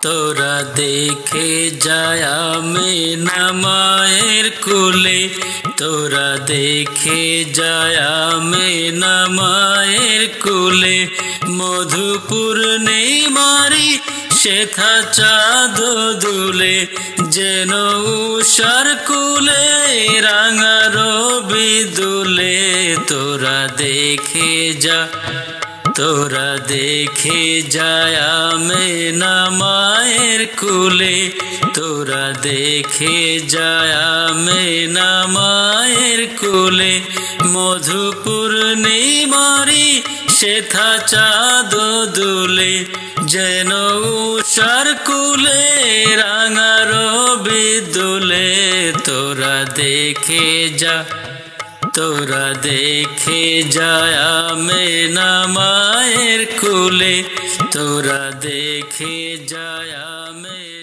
তোরা দেখে যায় আমেনা মায়ের কোলে, তোরা দেখে যায় আমেনা মায়ের কোলে। মধু পূর্ণিমারি শেথা চাঁদ দুলে, যেন উষার কুলে রাঙা রবি দুলে। তোরা দেখে যা, তোরা দেখে যায় আমেনা মায়ের কোলে, তোরা দেখে যায় আমেনা মায়ের কোলে। মধু পূর্ণিমারি শেথা চাঁদ দুলে, যেন উষার কুলে রাঙা রবি দুলে। তোরা দেখে যা, তোরা দেখে যায় আমেনা মায়ের কোলে, তোরা দেখে যায় আমেনা।